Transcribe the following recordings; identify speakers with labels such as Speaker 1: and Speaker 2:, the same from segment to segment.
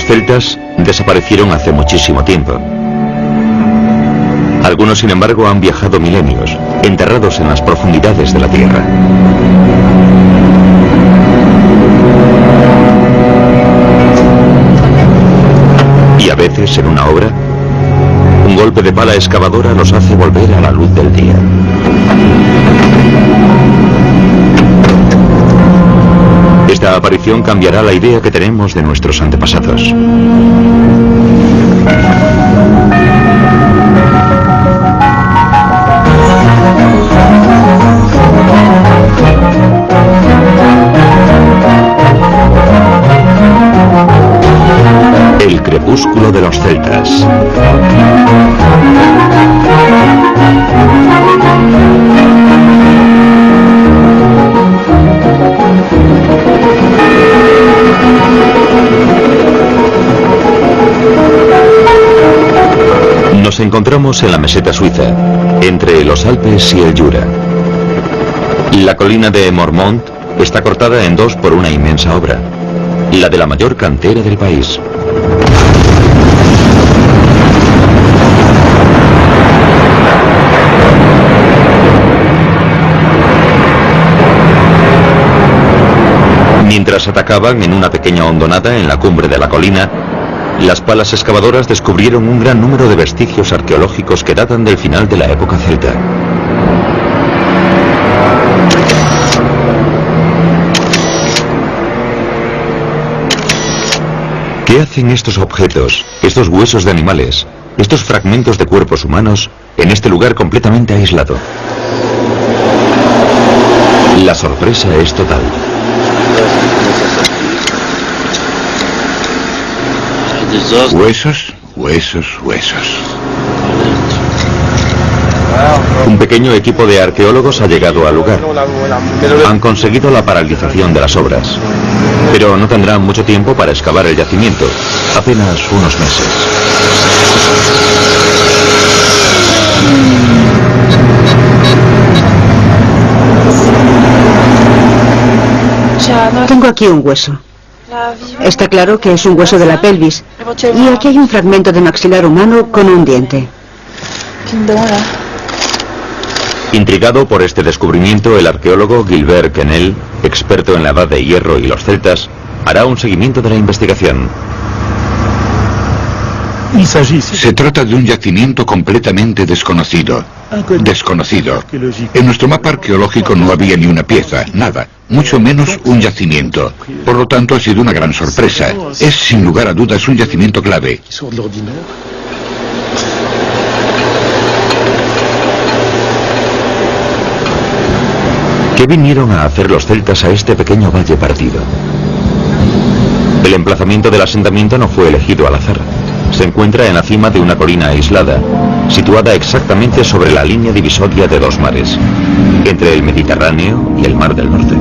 Speaker 1: celtas desaparecieron hace muchísimo tiempo. Algunos, sin embargo, han viajado milenios, enterrados en las profundidades de la tierra. Y a veces, en una obra, un golpe de pala excavadora los hace volver a la luz del día. Esta aparición cambiará la idea que tenemos de nuestros antepasados. El crepúsculo de los celtas. Nos encontramos en la meseta suiza, entre los Alpes y el Jura. La colina de Mormont está cortada en dos por una inmensa obra, la de la mayor cantera del país. Mientras atacaban en una pequeña hondonada en la cumbre de la colina, las palas excavadoras descubrieron un gran número de vestigios arqueológicos que datan del final de la época celta. ¿Qué hacen estos objetos, estos huesos de animales, estos fragmentos de cuerpos humanos en este lugar completamente aislado? La sorpresa es total.
Speaker 2: Huesos, huesos, huesos.
Speaker 1: Un pequeño equipo de arqueólogos ha llegado al lugar. Han conseguido la paralización de las obras, pero no tendrán mucho tiempo para excavar el yacimiento, apenas unos meses.
Speaker 3: Tengo aquí un hueso. Está claro que es un hueso de la pelvis. Y aquí hay un fragmento de maxilar humano con un diente.
Speaker 1: Intrigado por este descubrimiento, el arqueólogo Gilbert Quesnel, experto en la Edad de Hierro y los celtas, hará un seguimiento de la investigación.
Speaker 2: Se trata de un yacimiento completamente desconocido. En nuestro mapa arqueológico no había ni una pieza, nada, mucho menos un yacimiento. Por lo tanto, ha sido una gran sorpresa. Es, sin lugar a dudas, un yacimiento clave.
Speaker 1: ¿Qué vinieron a hacer los celtas a este pequeño valle partido? El emplazamiento del asentamiento no fue elegido al azar. Se encuentra en la cima de una colina aislada, situada exactamente sobre la línea divisoria de dos mares, entre el Mediterráneo y el Mar del Norte.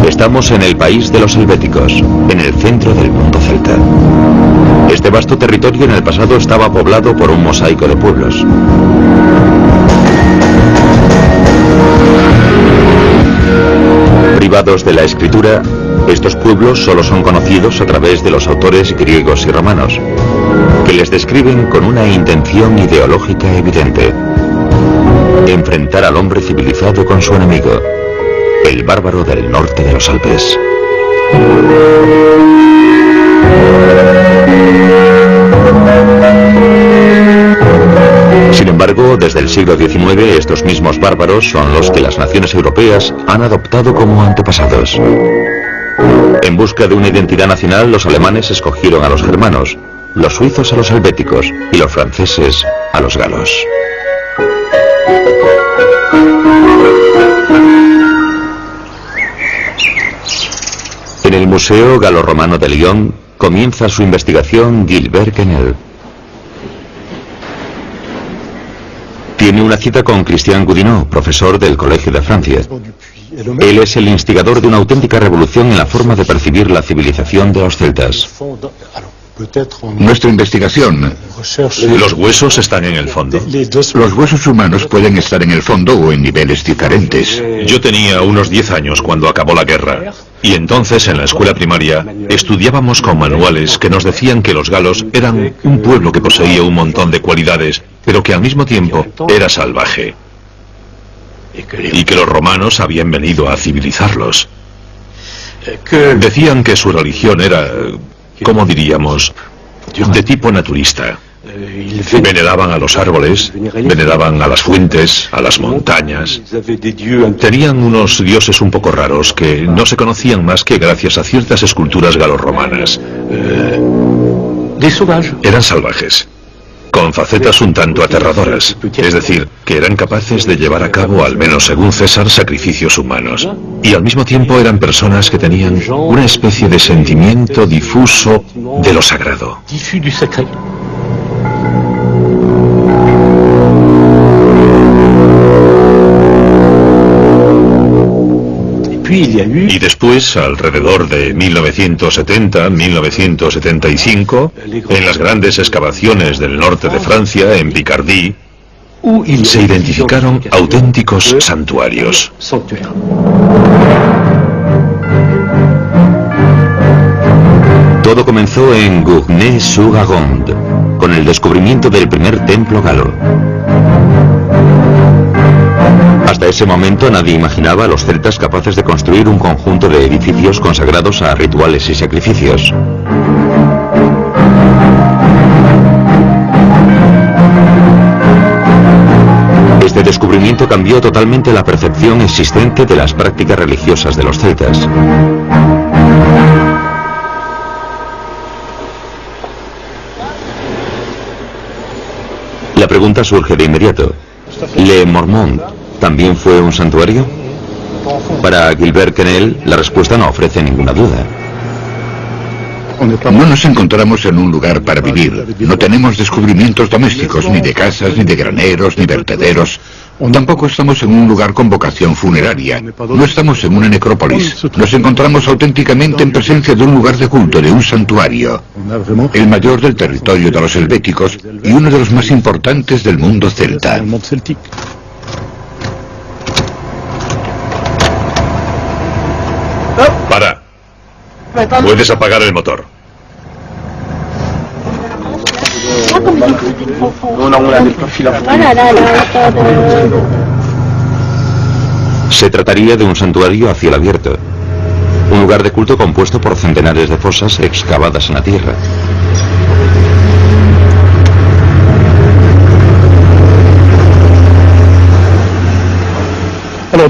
Speaker 1: Estamos en el país de los helvéticos, en el centro del mundo celta. Este vasto territorio en el pasado estaba poblado por un mosaico de pueblos. Privados de la escritura, estos pueblos solo son conocidos a través de los autores griegos y romanos, que les describen con una intención ideológica evidente: enfrentar al hombre civilizado con su enemigo, el bárbaro del norte de los Alpes. Sin embargo, desde el siglo XIX, estos mismos bárbaros son los que las naciones europeas han adoptado como antepasados. En busca de una identidad nacional, los alemanes escogieron a los germanos, los suizos a los helvéticos y los franceses a los galos. En el Museo Galo-Romano de Lyon comienza su investigación Gilbert Quesnel. Tiene una cita con Christian Goudinot, profesor del Colegio de Francia. Él es el instigador de una auténtica revolución en la forma de percibir la civilización de los celtas.
Speaker 2: Nuestra investigación.
Speaker 4: Los huesos están en el fondo.
Speaker 2: Los huesos humanos pueden estar en el fondo o en niveles diferentes.
Speaker 4: Yo tenía unos 10 años cuando acabó la guerra Y entonces en la escuela primaria estudiábamos con manuales que nos decían que los galos eran un pueblo que poseía un montón de cualidades, pero que al mismo tiempo era salvaje. Y que los romanos habían venido a civilizarlos. Decían que su religión era, ¿cómo diríamos?, de tipo naturista. Veneraban a los árboles, veneraban a las fuentes, a las montañas. Tenían unos dioses un poco raros que no se conocían más que gracias a ciertas esculturas galorromanas. Eran salvajes, con facetas un tanto aterradoras, es decir, que eran capaces de llevar a cabo, al menos según César, sacrificios humanos. Y al mismo tiempo eran personas que tenían una especie de sentimiento difuso de lo sagrado. Y después, alrededor de 1970-1975, en las grandes excavaciones del norte de Francia, en Picardie, se identificaron auténticos santuarios.
Speaker 1: Todo comenzó en Gournay-sur-Gironde, con el descubrimiento del primer templo galo. Hasta ese momento nadie imaginaba a los celtas capaces de construir un conjunto de edificios consagrados a rituales y sacrificios. Este descubrimiento cambió totalmente la percepción existente de las prácticas religiosas de los celtas. La pregunta surge de inmediato. ¿Le Mormont también fue un santuario? Para Gilbert Quesnel, la respuesta no ofrece ninguna duda.
Speaker 2: No nos encontramos en un lugar para vivir. No tenemos descubrimientos domésticos, ni de casas, ni de graneros, ni vertederos. Tampoco estamos en un lugar con vocación funeraria. No estamos en una necrópolis. Nos encontramos auténticamente en presencia de un lugar de culto, de un santuario. El mayor del territorio de los helvéticos y uno de los más importantes del mundo celta.
Speaker 4: Para. Puedes apagar el motor.
Speaker 1: Se trataría de un santuario a cielo abierto, un lugar de culto compuesto por centenares de fosas excavadas en la tierra.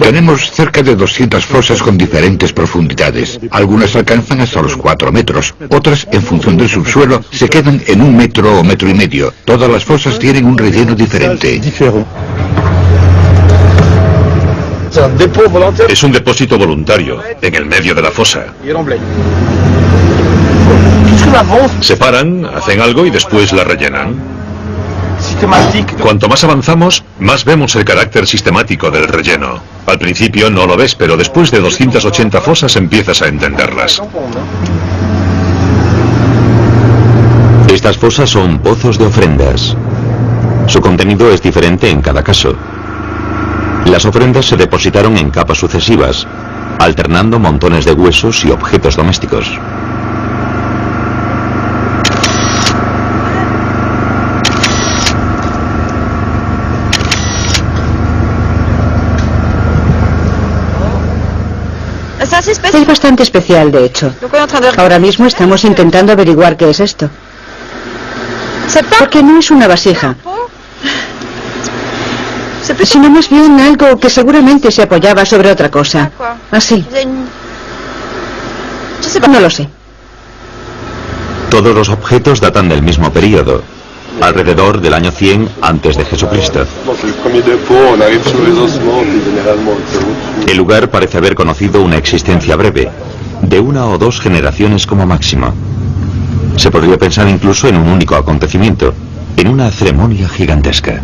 Speaker 2: Tenemos cerca de 200 fosas con diferentes profundidades. Algunas alcanzan hasta los 4 metros. Otras, en función del subsuelo, se quedan en 1 metro o metro y medio. Todas las fosas tienen un relleno diferente.
Speaker 4: Es un depósito voluntario, en el medio de la fosa. Se paran, hacen algo y después la rellenan. Cuanto más avanzamos, más vemos el carácter sistemático del relleno. Al principio no lo ves, pero después de 280 fosas empiezas a entenderlas.
Speaker 1: Estas fosas son pozos de ofrendas. Su contenido es diferente en cada caso. Las ofrendas se depositaron en capas sucesivas, alternando montones de huesos y objetos domésticos.
Speaker 3: Es bastante especial, de hecho. Ahora mismo estamos intentando averiguar qué es esto. Porque no es una vasija, sino más bien algo que seguramente se apoyaba sobre otra cosa. Así. No lo sé.
Speaker 1: Todos los objetos datan del mismo período, alrededor del año 100 antes de Jesucristo. El lugar parece haber conocido una existencia breve, de 1 o 2 generaciones como máximo. Se podría pensar incluso en un único acontecimiento, en una ceremonia gigantesca.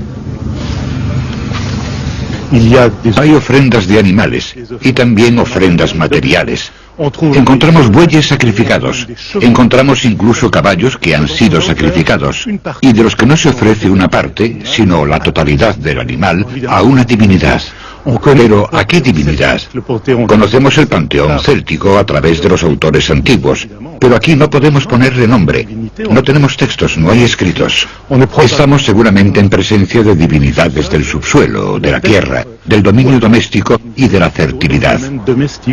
Speaker 2: Hay ofrendas de animales y también ofrendas materiales. Encontramos bueyes sacrificados, encontramos incluso caballos que han sido sacrificados, y de los que no se ofrece una parte, sino la totalidad del animal, a una divinidad. Pero ¿a qué divinidad? Conocemos el panteón céltico a través de los autores antiguos, pero aquí no podemos ponerle nombre. No tenemos textos, no hay escritos. Estamos seguramente en presencia de divinidades del subsuelo, de la tierra, del dominio doméstico y de la fertilidad.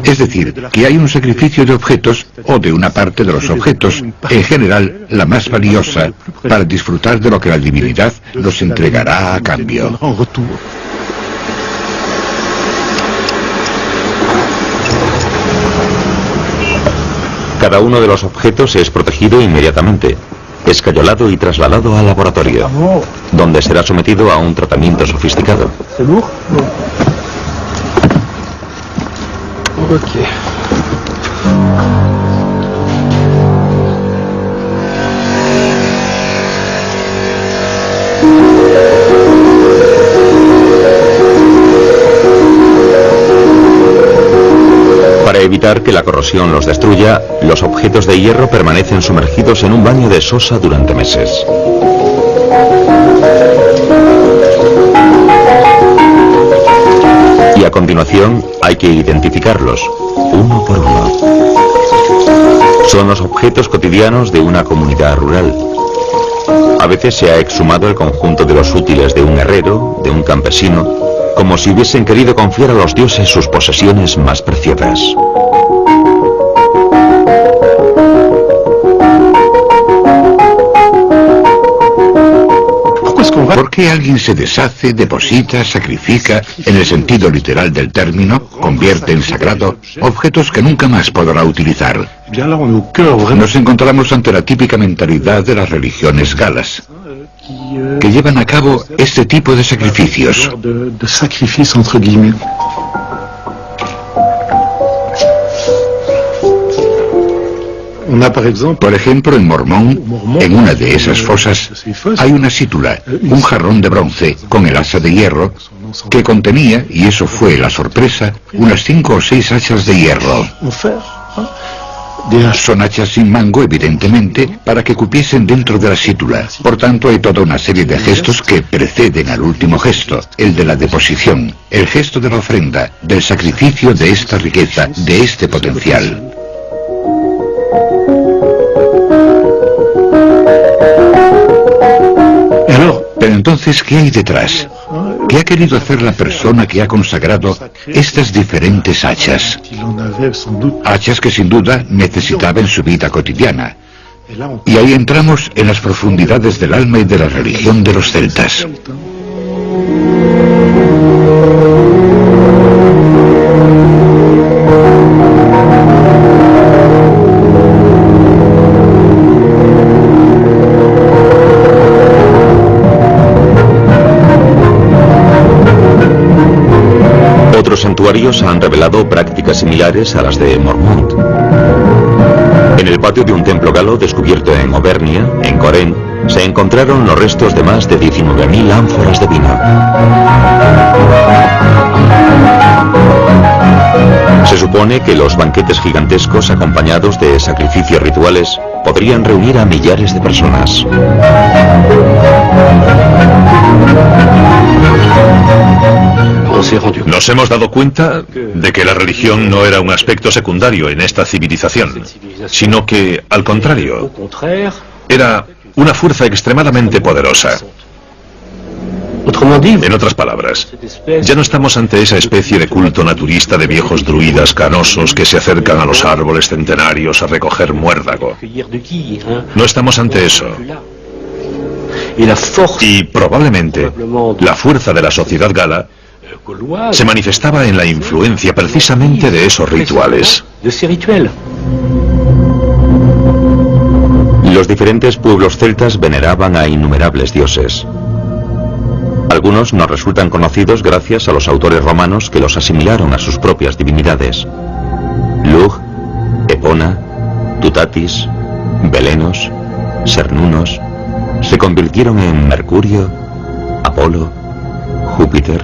Speaker 2: Es decir, que hay un sacrificio de objetos o de una parte de los objetos, en general la más valiosa, para disfrutar de lo que la divinidad nos entregará a cambio.
Speaker 1: Cada uno de los objetos es protegido inmediatamente, escayolado y trasladado al laboratorio, donde será sometido a un tratamiento sofisticado. Para evitar que la corrosión los destruya, los objetos de hierro permanecen sumergidos en un baño de sosa durante meses. Y a continuación hay que identificarlos, uno por uno. Son los objetos cotidianos de una comunidad rural. A veces se ha exhumado el conjunto de los útiles de un herrero, de un campesino, como si hubiesen querido confiar a los dioses sus posesiones más preciadas.
Speaker 2: ¿Por qué alguien se deshace, deposita, sacrifica, en el sentido literal del término, convierte en sagrado, objetos que nunca más podrá utilizar? Nos encontramos ante la típica mentalidad de las religiones galas, que llevan a cabo este tipo de sacrificios. Por ejemplo, en Mormón, en una de esas fosas, hay una sítula, un jarrón de bronce con el asa de hierro, que contenía, y eso fue la sorpresa, unas 5 o 6 hachas de hierro. Son hachas sin mango, evidentemente, para que cupiesen dentro de la sítula. Por tanto, hay toda una serie de gestos que preceden al último gesto, el de la deposición, el gesto de la ofrenda, del sacrificio de esta riqueza, de este potencial. Pero entonces, ¿qué hay detrás? ¿Qué ha querido hacer la persona que ha consagrado estas diferentes hachas? Hachas que sin duda necesitaba en su vida cotidiana. Y ahí entramos en las profundidades del alma y de la religión de los celtas.
Speaker 1: Otros santuarios han revelado prácticas similares a las de Mormont. En el patio de un templo galo descubierto en Auvernia, en Corén, se encontraron los restos de más de 19.000 ánforas de vino. Se supone que los banquetes gigantescos acompañados de sacrificios rituales podrían reunir a millares de personas.
Speaker 4: Nos hemos dado cuenta de que la religión no era un aspecto secundario en esta civilización, sino que, al contrario, era una fuerza extremadamente poderosa. En otras palabras, ya no estamos ante esa especie de culto naturista de viejos druidas canosos que se acercan a los árboles centenarios a recoger muérdago. No estamos ante eso. Y probablemente la fuerza de la sociedad gala se manifestaba en la influencia precisamente de esos rituales.
Speaker 1: Los diferentes pueblos celtas veneraban a innumerables dioses. Algunos nos resultan conocidos gracias a los autores romanos que los asimilaron a sus propias divinidades. Lug, Epona, Tutatis, Belenos, Cernunos, se convirtieron en Mercurio, Apolo, Júpiter.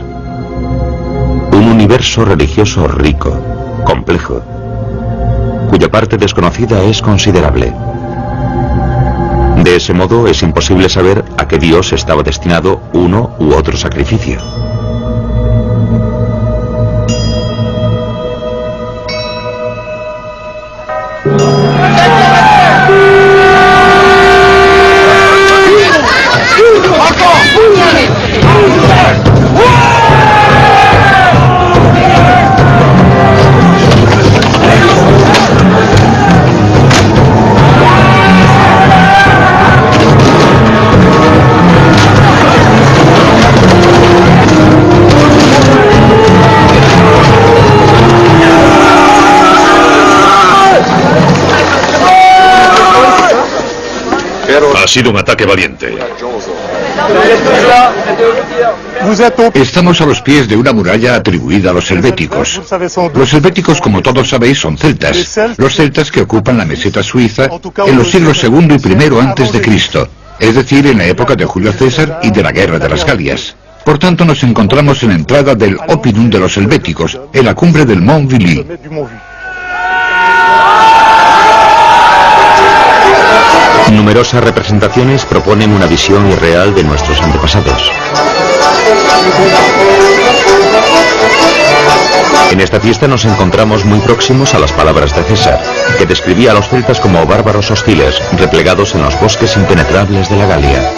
Speaker 1: Un universo religioso rico, complejo, cuya parte desconocida es considerable. De ese modo es imposible saber a qué dios estaba destinado uno u otro sacrificio.
Speaker 4: Ha sido un ataque valiente.
Speaker 2: Estamos a los pies de una muralla atribuida a los helvéticos. Los helvéticos, como todos sabéis, son celtas. Los celtas que ocupan la meseta suiza en los siglos II y I antes de Cristo, es decir, en la época de Julio César y de la Guerra de las Galias. Por tanto, nos encontramos en la entrada del Opinum de los helvéticos, en la cumbre del Mont Villy.
Speaker 1: Numerosas representaciones proponen una visión irreal de nuestros antepasados. En esta fiesta nos encontramos muy próximos a las palabras de César, que describía a los celtas como bárbaros hostiles, replegados en los bosques impenetrables de la Galia.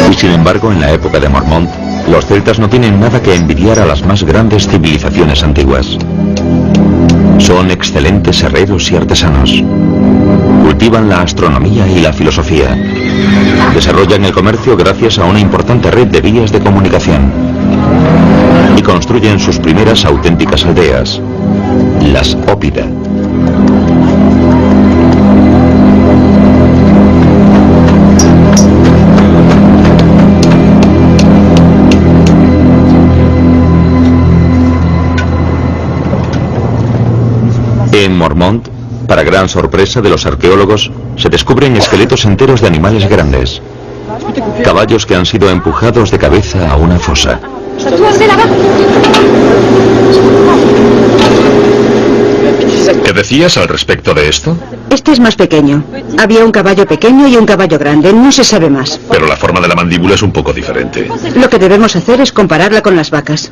Speaker 1: Y sin embargo, en la época de Mormont, los celtas no tienen nada que envidiar a las más grandes civilizaciones antiguas. Son excelentes herreros y artesanos. Cultivan la astronomía y la filosofía. Desarrollan el comercio gracias a una importante red de vías de comunicación. Y construyen sus primeras auténticas aldeas, las Ópida. En Mormont, para gran sorpresa de los arqueólogos, se descubren esqueletos enteros de animales grandes. Caballos que han sido empujados de cabeza a una fosa.
Speaker 4: ¿Qué decías al respecto de esto?
Speaker 3: Este es más pequeño. Había un caballo pequeño y un caballo grande. No se sabe más.
Speaker 4: Pero la forma de la mandíbula es un poco diferente.
Speaker 3: Lo que debemos hacer es compararla con las vacas.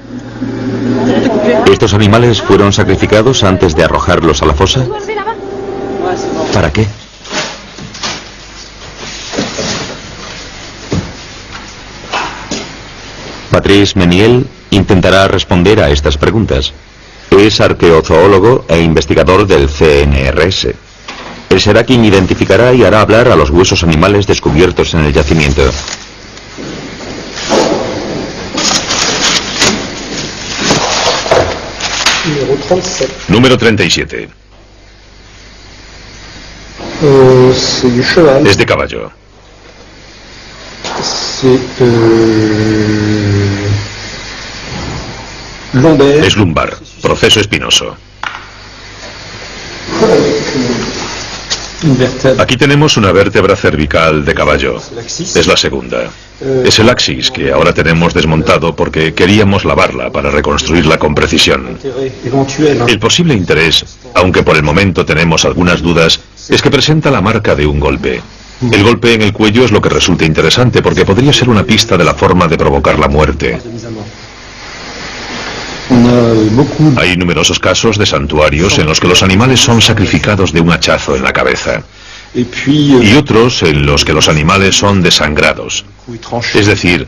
Speaker 1: ¿Estos animales fueron sacrificados antes de arrojarlos a la fosa? ¿Para qué? Patrice Meniel intentará responder a estas preguntas. Es arqueozoólogo e investigador del CNRS. Él será quien identificará y hará hablar a los huesos animales descubiertos en el yacimiento.
Speaker 4: Número 37. Es de caballo. Es lumbar, proceso espinoso. Aquí tenemos una vértebra cervical de caballo. Es la segunda. Es el axis que ahora tenemos desmontado porque queríamos lavarla para reconstruirla con precisión. El posible interés, aunque por el momento tenemos algunas dudas, es que presenta la marca de un golpe. El golpe en el cuello es lo que resulta interesante porque podría ser una pista de la forma de provocar la muerte. Hay numerosos casos de santuarios en los que los animales son sacrificados de un hachazo en la cabeza. Y otros en los que los animales son desangrados. Es decir,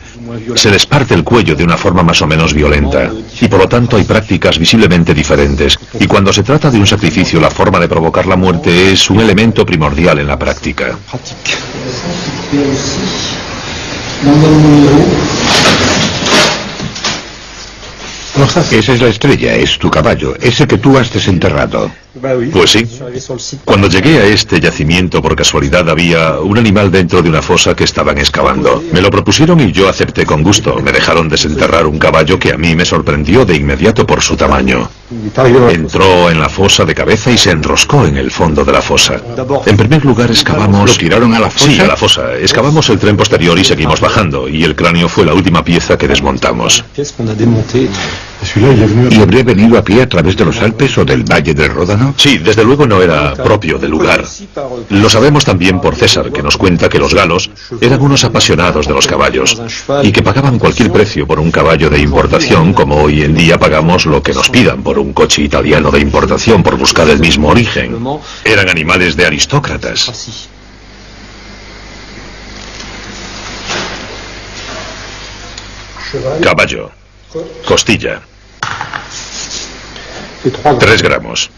Speaker 4: se les parte el cuello de una forma más o menos violenta. Y por lo tanto hay prácticas visiblemente diferentes. Y cuando se trata de un sacrificio, la forma de provocar la muerte es un elemento primordial en la práctica.
Speaker 2: Esa es la estrella, es tu caballo, ese que tú has desenterrado.
Speaker 4: Pues sí. Cuando llegué a este yacimiento por casualidad había un animal dentro de una fosa que estaban excavando. Me lo propusieron y yo acepté con gusto. Me dejaron desenterrar un caballo que a mí me sorprendió de inmediato por su tamaño. Entró en la fosa de cabeza y se enroscó en el fondo de la fosa. En primer lugar excavamos...
Speaker 2: ¿Lo tiraron a la fosa?
Speaker 4: Sí, a la fosa. Excavamos el tren posterior y seguimos bajando. Y el cráneo fue la última pieza que desmontamos.
Speaker 2: ¿Y habría venido a pie a través de los Alpes o del Valle del Ródano?
Speaker 4: Sí, desde luego no era propio del lugar. Lo sabemos también por César, que nos cuenta que los galos eran unos apasionados de los caballos y que pagaban cualquier precio por un caballo de importación, como hoy en día pagamos lo que nos pidan por un coche italiano de importación por buscar el mismo origen. Eran animales de aristócratas. Caballo. Costilla. 3 gramos.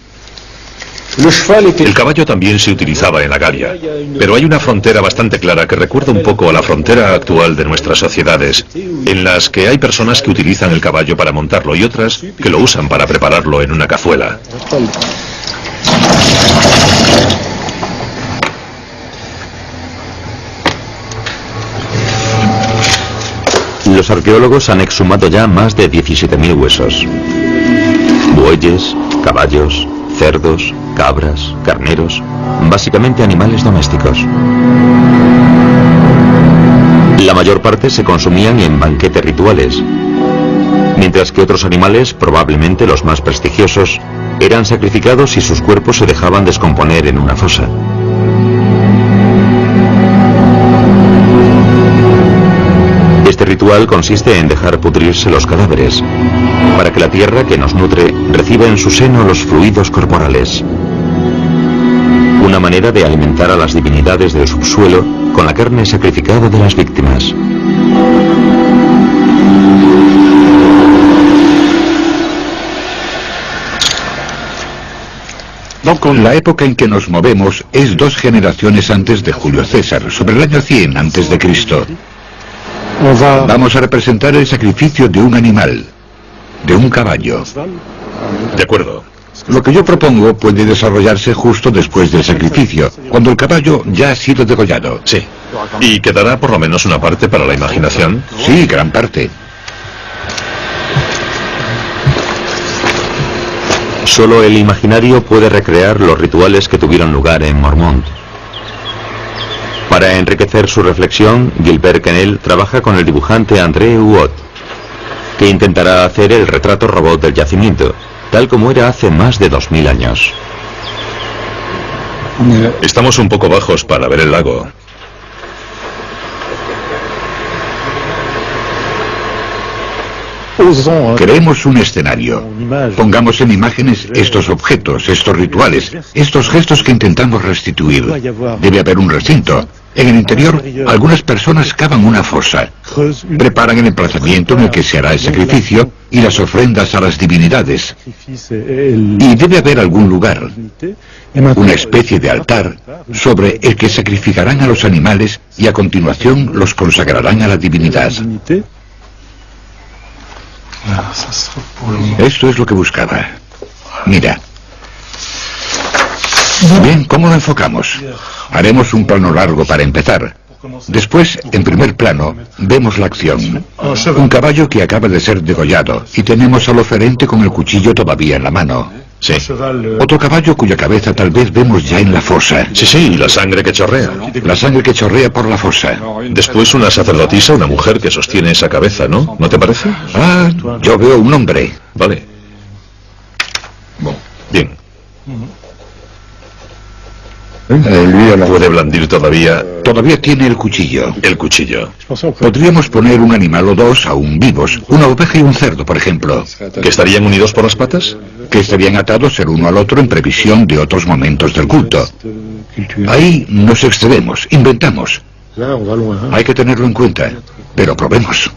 Speaker 4: El caballo también se utilizaba en la Galia, pero hay una frontera bastante clara que recuerda un poco a la frontera actual de nuestras sociedades, en las que hay personas que utilizan el caballo para montarlo y otras que lo usan para prepararlo en una cazuela.
Speaker 1: Los arqueólogos han exhumado ya más de 17.000 huesos. Bueyes, caballos, cerdos, cabras, carneros, básicamente animales domésticos. La mayor parte se consumían en banquetes rituales, mientras que otros animales, probablemente los más prestigiosos, eran sacrificados y sus cuerpos se dejaban descomponer en una fosa. Este ritual consiste en dejar pudrirse los cadáveres, para que la tierra que nos nutre reciba en su seno los fluidos corporales. Una manera de alimentar a las divinidades del subsuelo con la carne sacrificada de las víctimas.
Speaker 2: La época en que nos movemos es 2 generaciones antes de Julio César, sobre el año 100 antes de Cristo. Vamos a representar el sacrificio de un animal, de un caballo.
Speaker 4: De acuerdo.
Speaker 2: Lo que yo propongo puede desarrollarse justo después del sacrificio, cuando el caballo ya ha sido degollado.
Speaker 4: Sí. ¿Y quedará por lo menos una parte para la imaginación?
Speaker 2: Sí, gran parte.
Speaker 1: Solo el imaginario puede recrear los rituales que tuvieron lugar en Mormont. Para enriquecer su reflexión, Gilbert Kennel trabaja con el dibujante André Huot, que intentará hacer el retrato robot del yacimiento, tal como era hace más de 2000 años.
Speaker 4: Estamos un poco bajos para ver el lago.
Speaker 2: Creemos un escenario. Pongamos en imágenes estos objetos, estos rituales, estos gestos que intentamos restituir. Debe haber un recinto. En el interior, algunas personas cavan una fosa, preparan el emplazamiento en el que se hará el sacrificio y las ofrendas a las divinidades. Y debe haber algún lugar, una especie de altar, sobre el que sacrificarán a los animales y a continuación los consagrarán a la divinidad. Esto es lo que buscaba. Mira. Bien, ¿cómo lo enfocamos? Haremos un plano largo para empezar. Después, en primer plano, vemos la acción. Un caballo que acaba de ser degollado y tenemos al oferente con el cuchillo todavía en la mano.
Speaker 4: Sí.
Speaker 2: Otro caballo cuya cabeza tal vez vemos ya en la fosa.
Speaker 4: Sí, la sangre que chorrea.
Speaker 2: La sangre que chorrea por la fosa.
Speaker 4: Después una sacerdotisa, una mujer que sostiene esa cabeza, ¿no? ¿No te parece?
Speaker 2: Ah, yo veo un hombre.
Speaker 4: Vale. Bien. Puede blandir todavía...
Speaker 2: Todavía tiene el cuchillo.
Speaker 4: El cuchillo.
Speaker 2: Podríamos poner un animal o dos aún vivos. Una oveja y un cerdo, por ejemplo.
Speaker 4: ¿Que estarían unidos por las patas?
Speaker 2: Que estarían atados el uno al otro en previsión de otros momentos del culto. Ahí nos excedemos, inventamos. Hay que tenerlo en cuenta, pero probemos.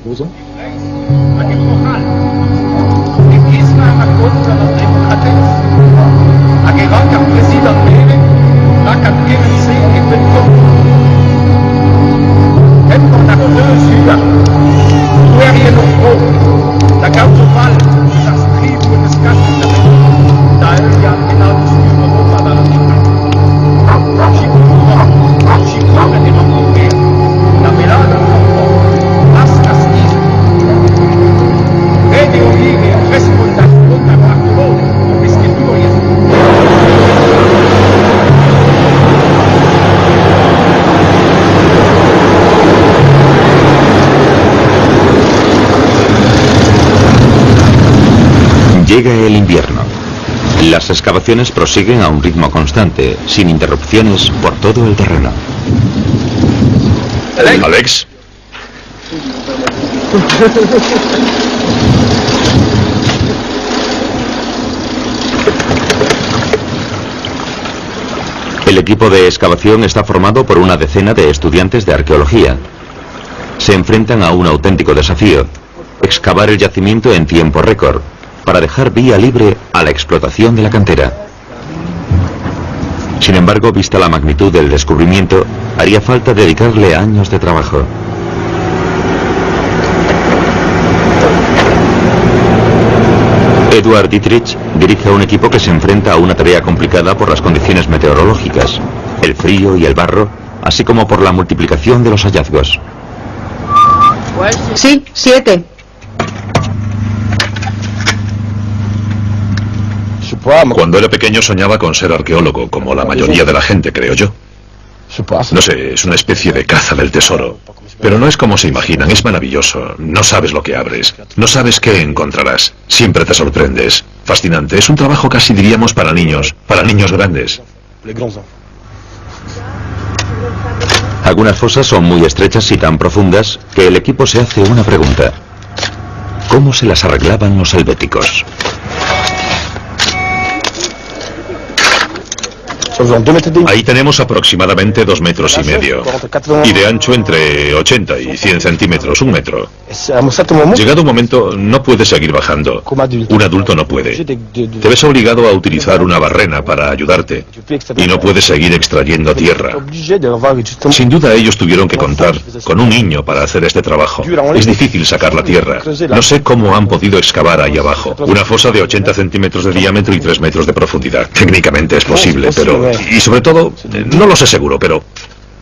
Speaker 1: Llega el invierno. Las excavaciones prosiguen a un ritmo constante, sin interrupciones por todo el terreno.
Speaker 4: Alex.
Speaker 1: El equipo de excavación está formado por una decena de estudiantes de arqueología. Se enfrentan a un auténtico desafío: excavar el yacimiento en tiempo récord, para dejar vía libre a la explotación de la cantera. Sin embargo, vista la magnitud del descubrimiento, haría falta dedicarle años de trabajo. Eduard Dietrich dirige a un equipo que se enfrenta a una tarea complicada por las condiciones meteorológicas, el frío y el barro, así como por la multiplicación de los hallazgos.
Speaker 3: Sí, 7.
Speaker 4: Cuando era pequeño soñaba con ser arqueólogo, como la mayoría de la gente, creo yo. No sé, es una especie de caza del tesoro. Pero no es como se imaginan, es maravilloso. No sabes lo que abres, no sabes qué encontrarás. Siempre te sorprendes. Fascinante, es un trabajo casi diríamos para niños grandes.
Speaker 1: Algunas fosas son muy estrechas y tan profundas que el equipo se hace una pregunta. ¿Cómo se las arreglaban los helvéticos?
Speaker 4: Ahí tenemos aproximadamente 2,5 metros y de ancho entre 80 y 100 centímetros, 1 metro. Llegado un momento no puedes seguir bajando. Un adulto no puede. Te ves obligado a utilizar una barrena para ayudarte y no puedes seguir extrayendo tierra. Sin duda ellos tuvieron que contar con un niño para hacer este trabajo. Es difícil sacar la tierra. No sé cómo han podido excavar ahí abajo. Una fosa de 80 centímetros de diámetro y 3 metros de profundidad. Técnicamente es posible, pero... Y sobre todo, no lo sé seguro, pero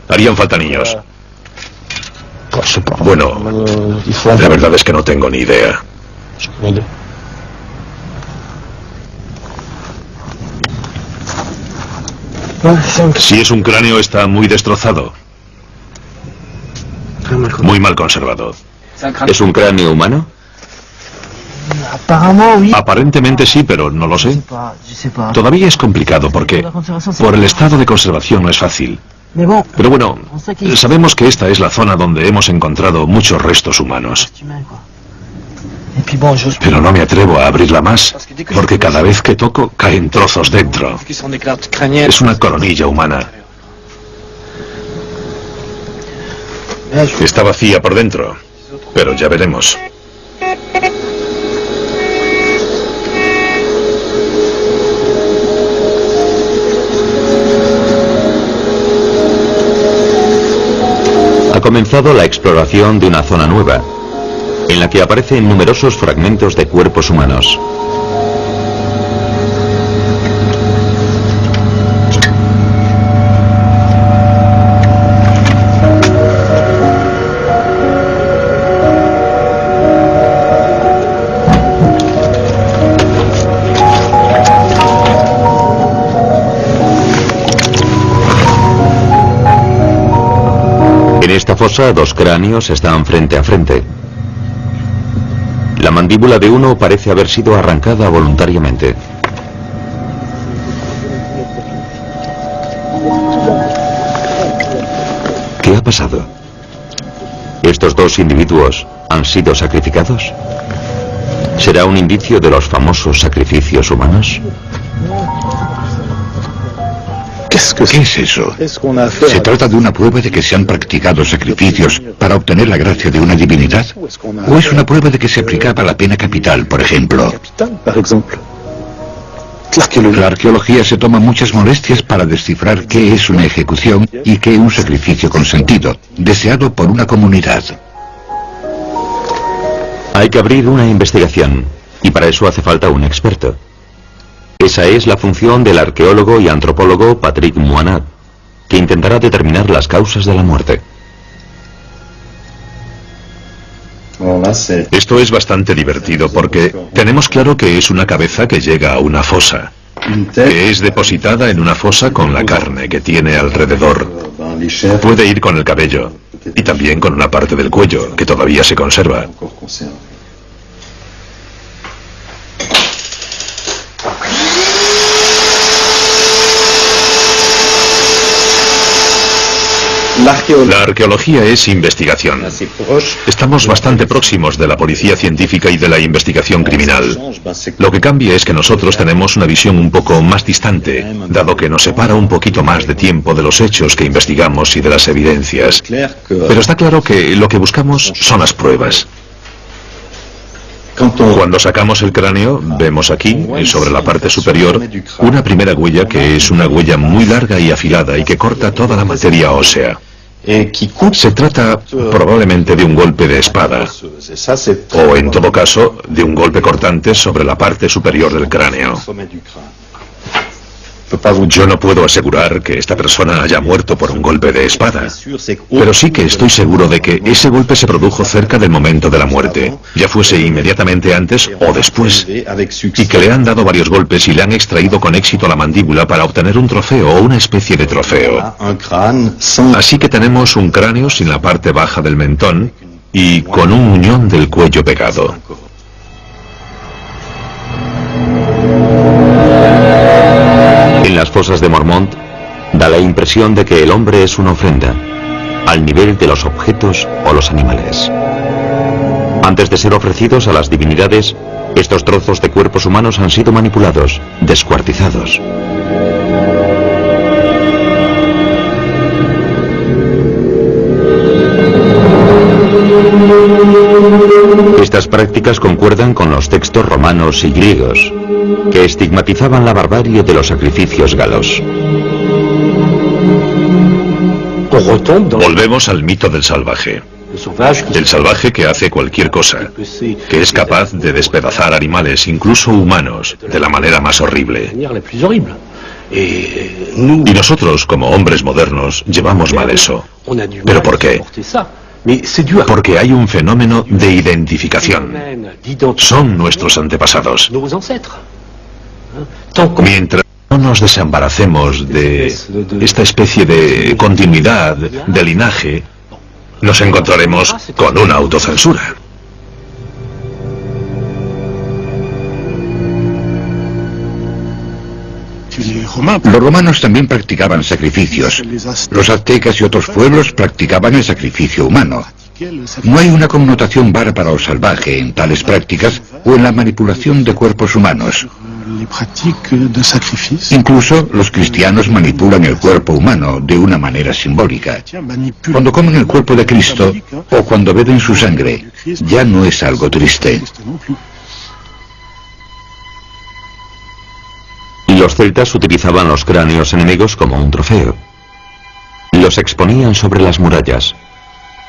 Speaker 4: harían falta niños. Bueno, la verdad es que no tengo ni idea. Si es un cráneo, está muy destrozado. Muy mal conservado.
Speaker 1: ¿Es un cráneo humano?
Speaker 4: Aparentemente sí, pero no lo sé. Todavía es complicado porque por el estado de conservación no es fácil. Pero bueno, sabemos que esta es la zona donde hemos encontrado muchos restos humanos. Pero no me atrevo a abrirla más, porque cada vez que toco caen trozos dentro. Es una coronilla humana. Está vacía por dentro, pero ya veremos.
Speaker 1: Ha comenzado la exploración de una zona nueva, en la que aparecen numerosos fragmentos de cuerpos humanos. En esta fosa, 2 cráneos están frente a frente. La mandíbula de uno parece haber sido arrancada voluntariamente. ¿Qué ha pasado? ¿Estos 2 individuos han sido sacrificados? ¿Será un indicio de los famosos sacrificios humanos?
Speaker 2: ¿Qué es eso? ¿Se trata de una prueba de que se han practicado sacrificios para obtener la gracia de una divinidad? ¿O es una prueba de que se aplicaba la pena capital, por ejemplo? La arqueología se toma muchas molestias para descifrar qué es una ejecución y qué un sacrificio consentido, deseado por una comunidad.
Speaker 1: Hay que abrir una investigación, y para eso hace falta un experto. Esa es la función del arqueólogo y antropólogo Patrick Moinat, que intentará determinar las causas de la muerte.
Speaker 4: Esto es bastante divertido porque tenemos claro que es una cabeza que llega a una fosa, que es depositada en una fosa con la carne que tiene alrededor. Puede ir con el cabello y también con una parte del cuello que todavía se conserva. La arqueología es investigación. Estamos bastante próximos de la policía científica y de la investigación criminal. Lo que cambia es que nosotros tenemos una visión un poco más distante, dado que nos separa un poquito más de tiempo de los hechos que investigamos y de las evidencias. Pero está claro que lo que buscamos son las pruebas. Cuando sacamos el cráneo, vemos aquí, sobre la parte superior, una primera huella que es una huella muy larga y afilada y que corta toda la materia ósea. Se trata probablemente de un golpe de espada, o en todo caso, de un golpe cortante sobre la parte superior del cráneo. Yo no puedo asegurar que esta persona haya muerto por un golpe de espada, pero sí que estoy seguro de que ese golpe se produjo cerca del momento de la muerte, ya fuese inmediatamente antes o después, y que le han dado varios golpes y le han extraído con éxito la mandíbula para obtener un trofeo o una especie de trofeo. Así que tenemos un cráneo sin la parte baja del mentón y con un muñón del cuello pegado.
Speaker 1: En las fosas de Mormont da la impresión de que el hombre es una ofrenda, al nivel de los objetos o los animales. Antes de ser ofrecidos a las divinidades, estos trozos de cuerpos humanos han sido manipulados, descuartizados. Estas prácticas concuerdan con los textos romanos y griegos, que estigmatizaban la barbarie de los sacrificios galos.
Speaker 4: Volvemos al mito del salvaje. El salvaje que hace cualquier cosa, que es capaz de despedazar animales, incluso humanos, de la manera más horrible. Y nosotros, como hombres modernos, llevamos mal eso. ¿Pero por qué? Porque hay un fenómeno de identificación. Son nuestros antepasados. Mientras no nos desembaracemos de esta especie de continuidad, de linaje, nos encontraremos con una autocensura.
Speaker 2: Los romanos también practicaban sacrificios. Los aztecas y otros pueblos practicaban el sacrificio humano. No hay una connotación bárbara o salvaje en tales prácticas o en la manipulación de cuerpos humanos. Incluso los cristianos manipulan el cuerpo humano de una manera simbólica. Cuando comen el cuerpo de Cristo o cuando beben su sangre, ya no es algo triste.
Speaker 1: Los celtas utilizaban los cráneos enemigos como un trofeo. Los exponían sobre las murallas.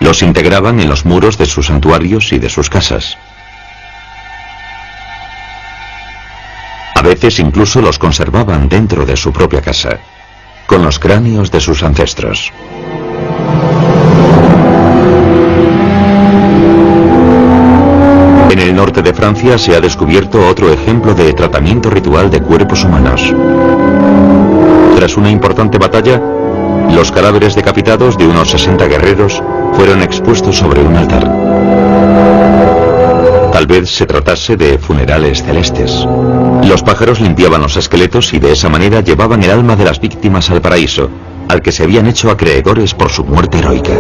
Speaker 1: Los integraban en los muros de sus santuarios y de sus casas. A veces incluso los conservaban dentro de su propia casa, con los cráneos de sus ancestros. En el norte de Francia se ha descubierto otro ejemplo de tratamiento ritual de cuerpos humanos. Tras una importante batalla, los cadáveres decapitados de unos 60 guerreros fueron expuestos sobre un altar. Tal vez se tratase de funerales celestes. Los pájaros limpiaban los esqueletos y de esa manera llevaban el alma de las víctimas al paraíso, al que se habían hecho acreedores por su muerte heroica.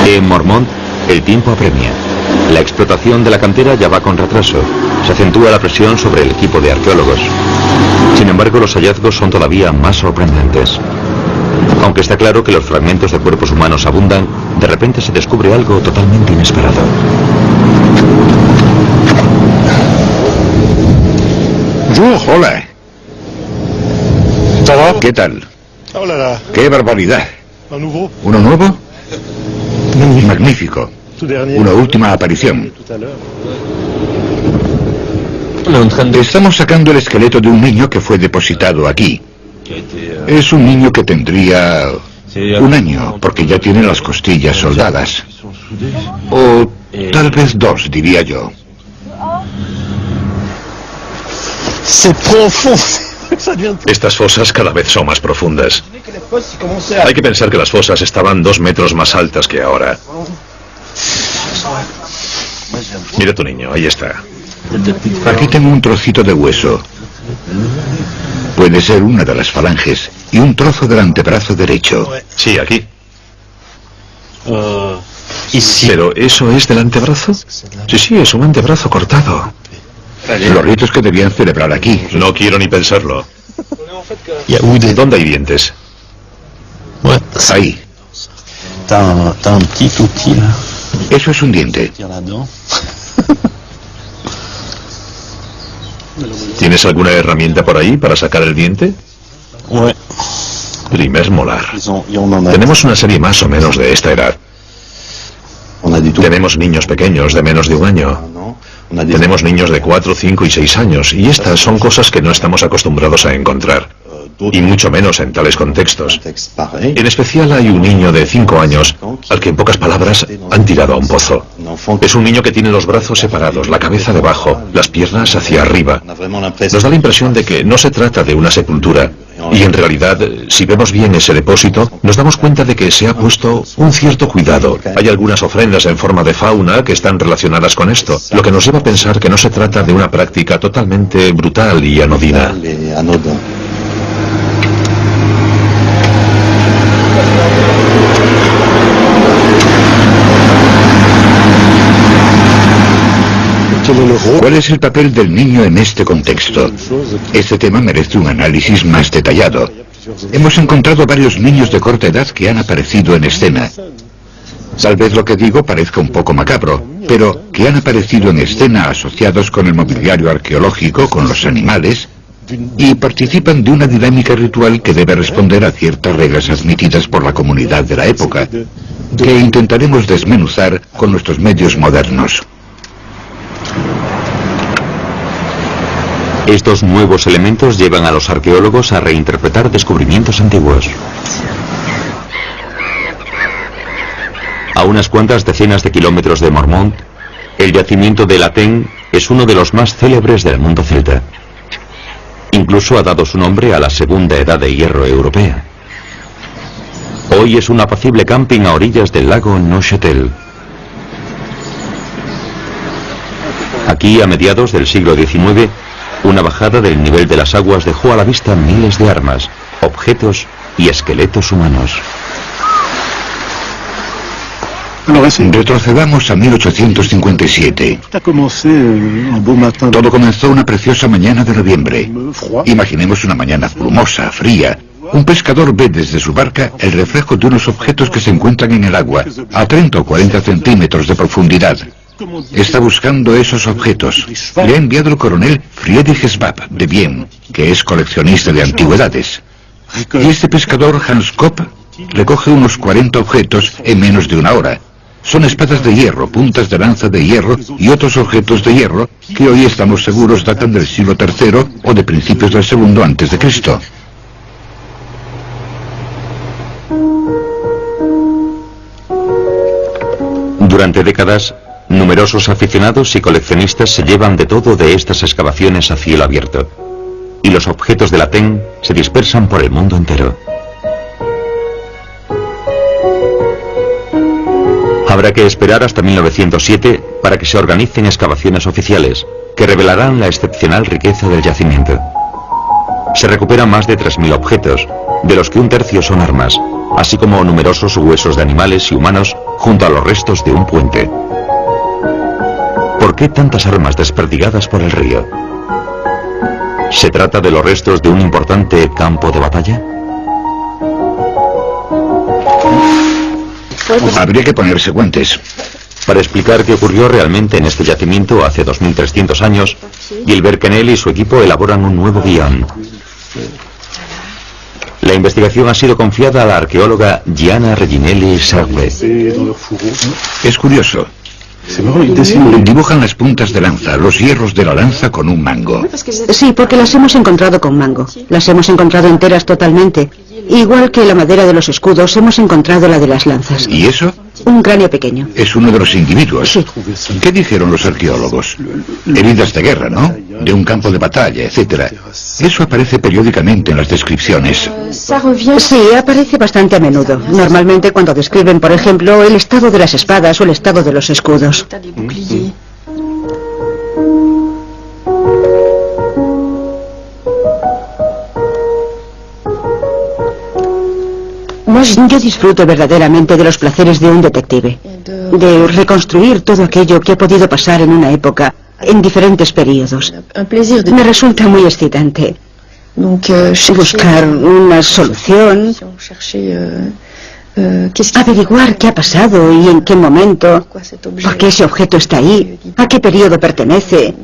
Speaker 1: En Mormont, el tiempo apremia. La explotación de la cantera ya va con retraso. Se acentúa la presión sobre el equipo de arqueólogos. Sin embargo, los hallazgos son todavía más sorprendentes. Aunque está claro que los fragmentos de cuerpos humanos abundan, de repente se descubre algo totalmente inesperado.
Speaker 2: Hola. ¿Qué tal? ¡Qué barbaridad! ¿Uno nuevo? Magnífico. Una última aparición. Estamos sacando el esqueleto de un niño que fue depositado aquí. Es un niño que tendría 1 año, porque ya tiene las costillas soldadas. O tal vez 2, diría yo.
Speaker 4: Estas fosas cada vez son más profundas. Hay que pensar que las fosas estaban 2 metros más altas que ahora. Mira tu niño, ahí está.
Speaker 2: Aquí tengo un trocito de hueso. Puede ser una de las falanges y un trozo del antebrazo derecho.
Speaker 4: Sí, aquí. ¿Pero eso es del antebrazo? Sí, es un antebrazo cortado.
Speaker 2: Los ritos que debían celebrar aquí.
Speaker 4: No quiero ni pensarlo. ¿Dónde hay dientes?
Speaker 2: Ahí. Eso es un diente.
Speaker 4: ¿Tienes alguna herramienta por ahí para sacar el diente? Primer molar. Tenemos una serie más o menos de esta edad. Tenemos niños pequeños de menos de 1 año. Tenemos niños de 4, 5 y 6 años. Y estas son cosas que no estamos acostumbrados a encontrar. Y mucho menos en tales contextos. En especial hay un niño de 5 años al que en pocas palabras han tirado a un pozo. Es un niño que tiene los brazos separados, la cabeza debajo, las piernas hacia arriba. Nos da la impresión de que no se trata de una sepultura. Y en realidad, si vemos bien ese depósito, nos damos cuenta de que se ha puesto un cierto cuidado. Hay algunas ofrendas en forma de fauna que están relacionadas con esto, lo que nos lleva a pensar que no se trata de una práctica totalmente brutal y anodina.
Speaker 2: ¿Cuál es el papel del niño en este contexto? Este tema merece un análisis más detallado. Hemos encontrado varios niños de corta edad que han aparecido en escena. Tal vez lo que digo parezca un poco macabro, pero que han aparecido en escena asociados con el mobiliario arqueológico, con los animales, y participan de una dinámica ritual que debe responder a ciertas reglas admitidas por la comunidad de la época, que intentaremos desmenuzar con nuestros medios modernos.
Speaker 1: Estos nuevos elementos llevan a los arqueólogos a reinterpretar descubrimientos antiguos. A unas cuantas decenas de kilómetros de Mormont, el yacimiento de Latén es uno de los más célebres del mundo celta. Incluso ha dado su nombre a la segunda edad de hierro europea. Hoy es un apacible camping a orillas del lago Neuchâtel. Aquí, a mediados del siglo XIX, una bajada del nivel de las aguas dejó a la vista miles de armas, objetos y esqueletos humanos.
Speaker 2: Retrocedamos a 1857. Todo comenzó una preciosa mañana de noviembre. Imaginemos una mañana brumosa, fría. Un pescador ve desde su barca el reflejo de unos objetos que se encuentran en el agua, a 30 o 40 centímetros de profundidad. Está buscando esos objetos. Le ha enviado el coronel Friedrich Schwab, de Vienne, que es coleccionista de antigüedades. Y este pescador, Hans Kopp, recoge unos 40 objetos en menos de 1 hora. Son espadas de hierro, puntas de lanza de hierro y otros objetos de hierro que hoy estamos seguros datan del siglo III o de principios del segundo antes de Cristo.
Speaker 1: Durante décadas, numerosos aficionados y coleccionistas se llevan de todo de estas excavaciones a cielo abierto, y los objetos de Latén se dispersan por el mundo entero. Habrá que esperar hasta 1907 para que se organicen excavaciones oficiales, que revelarán la excepcional riqueza del yacimiento. Se recuperan más de 3.000 objetos, de los que 1/3 son armas, así como numerosos huesos de animales y humanos junto a los restos de un puente. ¿Por qué tantas armas desperdigadas por el río? ¿Se trata de los restos de un importante campo de batalla?
Speaker 2: Habría que ponerse guantes.
Speaker 1: Para explicar qué ocurrió realmente en este yacimiento hace 2300 años, Gilbert Kennel y su equipo elaboran un nuevo guión. La investigación ha sido confiada a la arqueóloga Gianna Reginelli Sarve.
Speaker 2: Es curioso. Dibujan las puntas de lanza, los hierros de la lanza con un mango.
Speaker 3: Sí, porque las hemos encontrado con mango. Las hemos encontrado enteras totalmente. Igual que la madera de los escudos, hemos encontrado la de las lanzas.
Speaker 2: ¿Y eso?
Speaker 3: Un cráneo pequeño.
Speaker 2: Es uno de los individuos.
Speaker 3: Sí.
Speaker 2: ¿Qué dijeron los arqueólogos? Heridas de guerra, ¿no? De un campo de batalla, etcétera. Eso aparece periódicamente en las descripciones.
Speaker 3: Sí, aparece bastante a menudo. Normalmente cuando describen, por ejemplo, el estado de las espadas o el estado de los escudos. Yo disfruto verdaderamente de los placeres de un detective, de reconstruir todo aquello que ha podido pasar en una época, en diferentes periodos. Me resulta muy excitante. buscar una solución, averiguar qué ha pasado y en qué momento, por qué ese objeto está ahí, a qué periodo pertenece.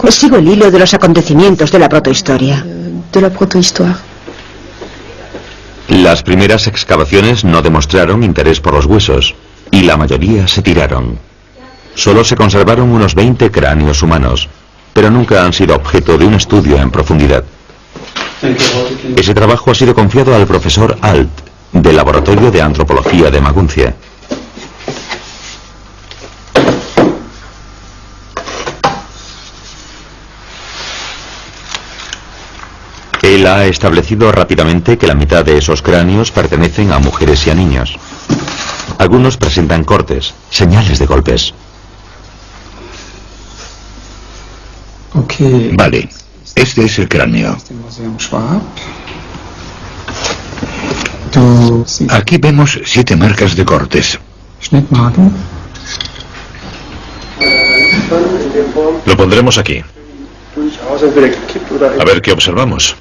Speaker 3: Sigo el hilo de los acontecimientos de la protohistoria.
Speaker 1: Las primeras excavaciones no demostraron interés por los huesos, y la mayoría se tiraron. Solo se conservaron unos 20 cráneos humanos, pero nunca han sido objeto de un estudio en profundidad. Ese trabajo ha sido confiado al profesor Alt, del Laboratorio de Antropología de Maguncia. Él ha establecido rápidamente que la mitad de esos cráneos pertenecen a mujeres y a niños. Algunos presentan cortes, señales de golpes.
Speaker 2: Vale, este es el cráneo. Aquí vemos 7 marcas de cortes.
Speaker 4: Lo pondremos aquí. A ver qué observamos.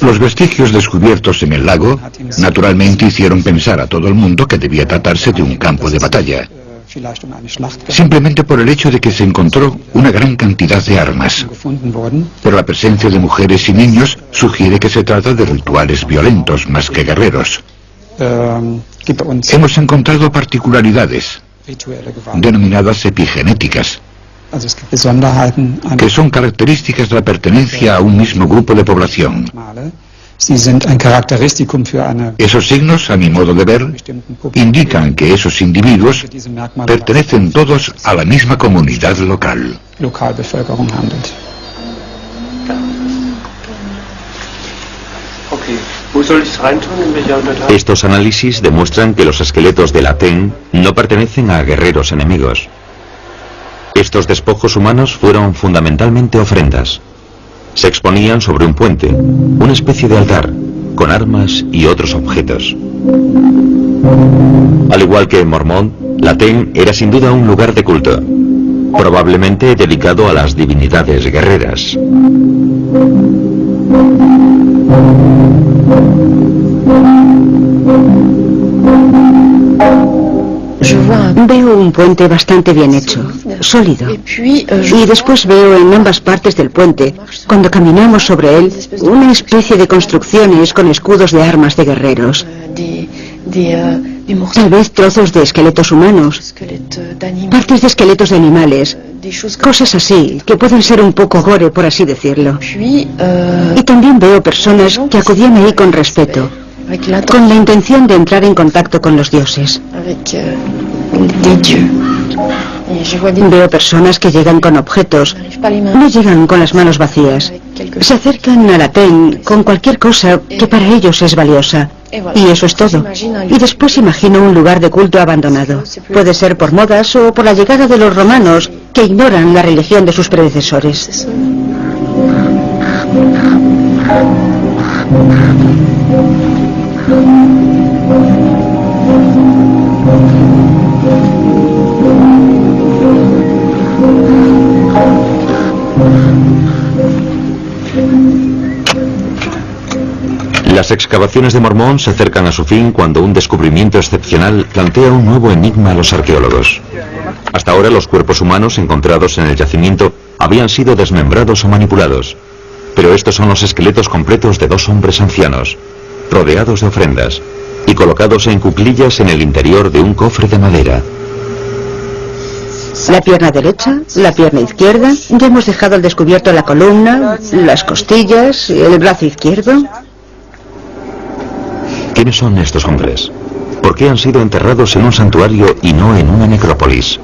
Speaker 2: Los vestigios descubiertos en el lago naturalmente hicieron pensar a todo el mundo que debía tratarse de un campo de batalla, simplemente por el hecho de que se encontró una gran cantidad de armas. Pero la presencia de mujeres y niños sugiere que se trata de rituales violentos más que guerreros. Hemos encontrado particularidades, denominadas epigenéticas, que son características de la pertenencia a un mismo grupo de población. Esos signos, a mi modo de ver, indican que esos individuos pertenecen todos a la misma comunidad local.
Speaker 1: Estos análisis demuestran que los esqueletos de la TEN no pertenecen a guerreros enemigos. Estos despojos humanos fueron fundamentalmente ofrendas. Se exponían sobre un puente, una especie de altar, con armas y otros objetos. Al igual que en Mormont, la TEN era sin duda un lugar de culto, probablemente dedicado a las divinidades guerreras.
Speaker 3: Veo un puente bastante bien hecho, sólido. Y después veo en ambas partes del puente, cuando caminamos sobre él, una especie de construcciones con escudos de armas de guerreros. Tal vez trozos de esqueletos humanos, partes de esqueletos de animales, cosas así, que pueden ser un poco gore, por así decirlo. Y también veo personas que acudían ahí con respeto, con la intención de entrar en contacto con los dioses. Veo personas que llegan con objetos, no llegan con las manos vacías. Se acercan a la TEN con cualquier cosa que para ellos es valiosa. Y eso es todo. Y después imagino un lugar de culto abandonado. Puede ser por modas o por la llegada de los romanos que ignoran la religión de sus predecesores.
Speaker 1: Las excavaciones de Mormont se acercan a su fin cuando un descubrimiento excepcional plantea un nuevo enigma a los arqueólogos. Hasta ahora los cuerpos humanos encontrados en el yacimiento habían sido desmembrados o manipulados, pero estos son los esqueletos completos de 2 hombres ancianos, rodeados de ofrendas y colocados en cuclillas en el interior de un cofre de madera.
Speaker 3: La pierna derecha, la pierna izquierda, ya hemos dejado al descubierto la columna, las costillas, el brazo izquierdo.
Speaker 1: ¿Quiénes son estos hombres? ¿Por qué han sido enterrados en un santuario y no en una necrópolis?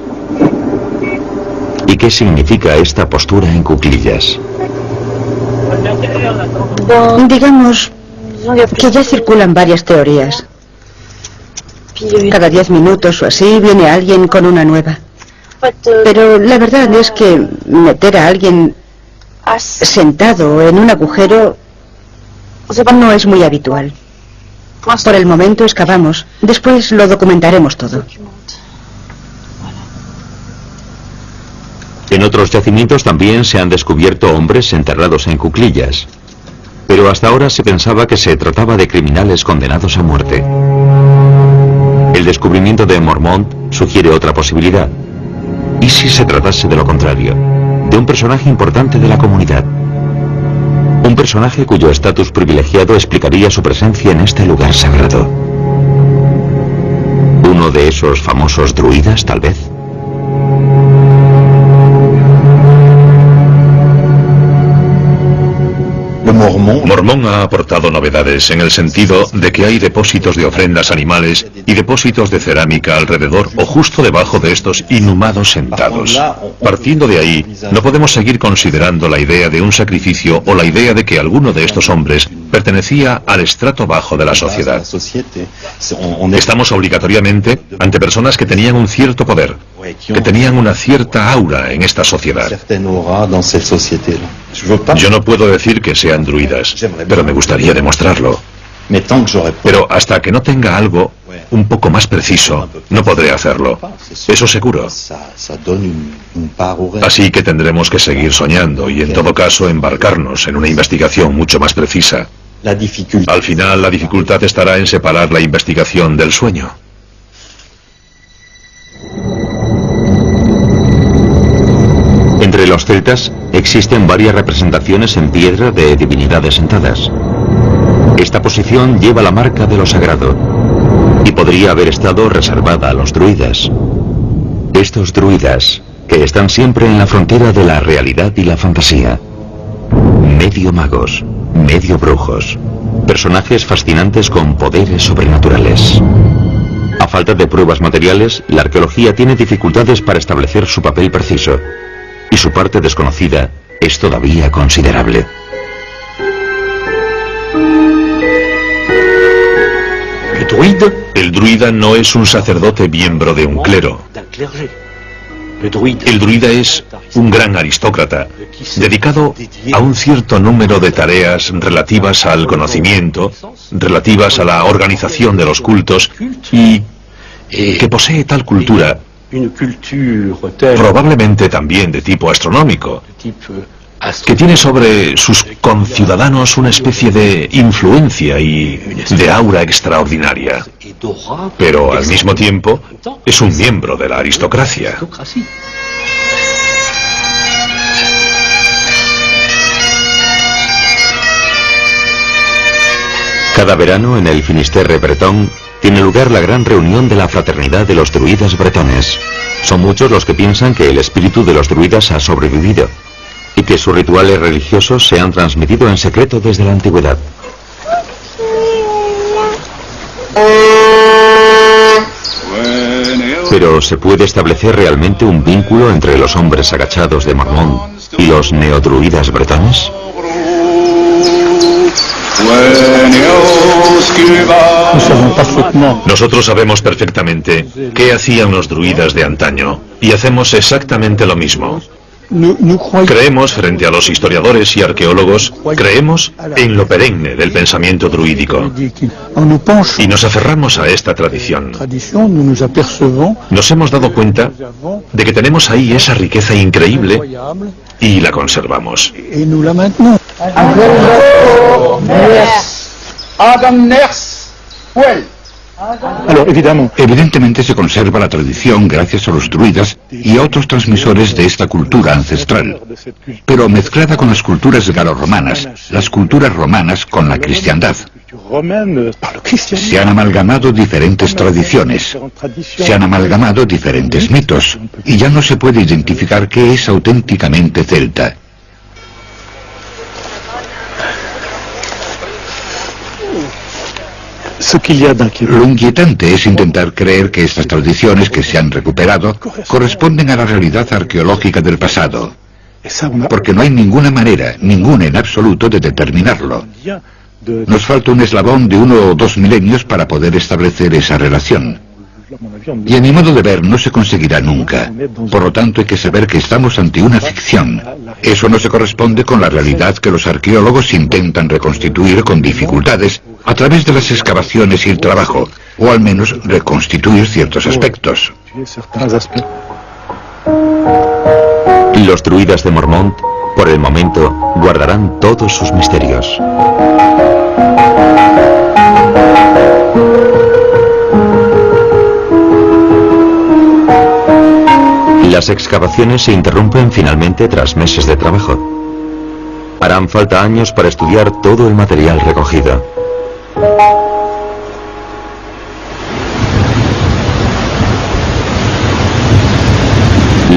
Speaker 1: ¿Y qué significa esta postura en cuclillas?
Speaker 3: Digamos que ya circulan varias teorías. Cada 10 minutos o así viene alguien con una nueva. Pero la verdad es que meter a alguien sentado en un agujero no es muy habitual. Por el momento excavamos, después lo documentaremos todo.
Speaker 1: En otros yacimientos también se han descubierto hombres enterrados en cuclillas, pero hasta ahora se pensaba que se trataba de criminales condenados a muerte. El descubrimiento de Mormont sugiere otra posibilidad. ¿Y si se tratase de lo contrario? De un personaje importante de la comunidad. Un personaje cuyo estatus privilegiado explicaría su presencia en este lugar sagrado. ¿Uno de esos famosos druidas, tal vez?
Speaker 4: Mormón ha aportado novedades en el sentido de que hay depósitos de ofrendas animales y depósitos de cerámica alrededor o justo debajo de estos inhumados sentados. Partiendo de ahí, no podemos seguir considerando la idea de un sacrificio o la idea de que alguno de estos hombres pertenecía al estrato bajo de la sociedad. Estamos obligatoriamente ante personas que tenían un cierto poder, que tenían una cierta aura en esta sociedad. Yo no puedo decir que sean druidas, pero me gustaría demostrarlo. Pero hasta que no tenga algo un poco más preciso, no podré hacerlo. Eso seguro. Así que tendremos que seguir soñando y en todo caso embarcarnos en una investigación mucho más precisa. Al final la dificultad estará en separar la investigación del sueño.
Speaker 1: Entre los celtas existen varias representaciones en piedra de divinidades sentadas. Esta posición lleva la marca de lo sagrado y podría haber estado reservada a los druidas. Estos druidas, que están siempre en la frontera de la realidad y la fantasía. Medio magos, medio brujos, personajes fascinantes con poderes sobrenaturales. A falta de pruebas materiales, la arqueología tiene dificultades para establecer su papel preciso, y su parte desconocida es todavía considerable.
Speaker 4: El druida no es un sacerdote miembro de un clero. El druida es un gran aristócrata, dedicado a un cierto número de tareas relativas al conocimiento, relativas a la organización de los cultos, y que posee tal cultura, probablemente también de tipo astronómico, que tiene sobre sus conciudadanos una especie de influencia y de aura extraordinaria, pero al mismo tiempo es un miembro de la aristocracia.
Speaker 1: Cada verano en el Finisterre bretón tiene lugar la gran reunión de la fraternidad de los druidas bretones. Son muchos los que piensan que el espíritu de los druidas ha sobrevivido y que sus rituales religiosos se han transmitido en secreto desde la antigüedad. Pero ¿se puede establecer realmente un vínculo entre los hombres agachados de Mormont y los neodruidas bretones?
Speaker 4: Nosotros sabemos perfectamente qué hacían los druidas de antaño y hacemos exactamente lo mismo. Creemos, frente a los historiadores y arqueólogos, creemos en lo perenne del pensamiento druídico. Y nos aferramos a esta tradición. Nos hemos dado cuenta de que tenemos ahí esa riqueza increíble y la conservamos.
Speaker 2: Evidentemente se conserva la tradición gracias a los druidas y a otros transmisores de esta cultura ancestral, pero mezclada con las culturas galorromanas, las culturas romanas con la cristiandad. Se han amalgamado diferentes tradiciones, se han amalgamado diferentes mitos, y ya no se puede identificar qué es auténticamente celta. Lo inquietante es intentar creer que estas tradiciones que se han recuperado corresponden a la realidad arqueológica del pasado, porque no hay ninguna manera, ninguna en absoluto, de determinarlo. Nos falta un eslabón de 1 o 2 milenios para poder establecer esa relación. Y a mi modo de ver no se conseguirá nunca. Por lo tanto hay que saber que estamos ante una ficción. Eso no se corresponde con la realidad que los arqueólogos intentan reconstituir con dificultades a través de las excavaciones y el trabajo, o al menos reconstituir ciertos aspectos.
Speaker 1: Los druidas de Mormont, por el momento, guardarán todos sus misterios. Las excavaciones se interrumpen finalmente tras meses de trabajo. Harán falta años para estudiar todo el material recogido.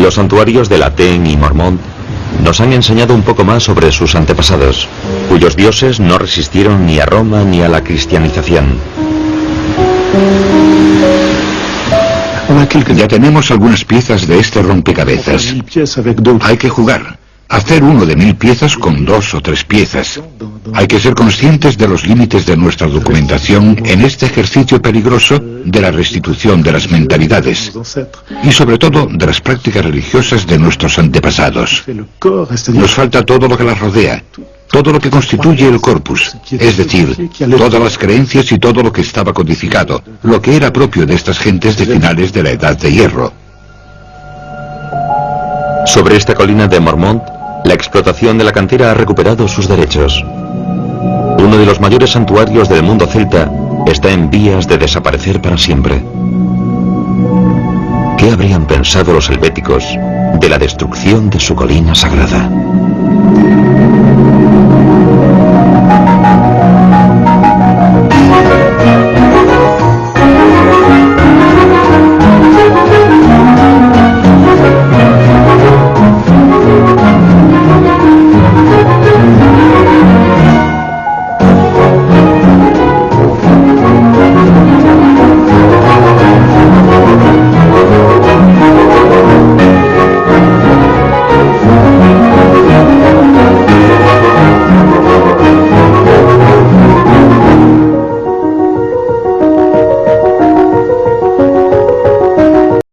Speaker 1: Los santuarios de Latén y Mormont nos han enseñado un poco más sobre sus antepasados, cuyos dioses no resistieron ni a Roma ni a la cristianización.
Speaker 2: Ya tenemos algunas piezas de este rompecabezas. Hay que jugar. Hacer uno de 1000 piezas con 2 o 3 piezas. Hay que ser conscientes de los límites de nuestra documentación en este ejercicio peligroso de la restitución de las mentalidades y sobre todo de las prácticas religiosas de nuestros antepasados. Nos falta todo lo que las rodea, todo lo que constituye el corpus, es decir, todas las creencias y todo lo que estaba codificado, lo que era propio de estas gentes de finales de la Edad de Hierro.
Speaker 1: Sobre esta colina de Mormont, la explotación de la cantera ha recuperado sus derechos. Uno de los mayores santuarios del mundo celta está en vías de desaparecer para siempre. ¿Qué habrían pensado los helvéticos de la destrucción de su colina sagrada?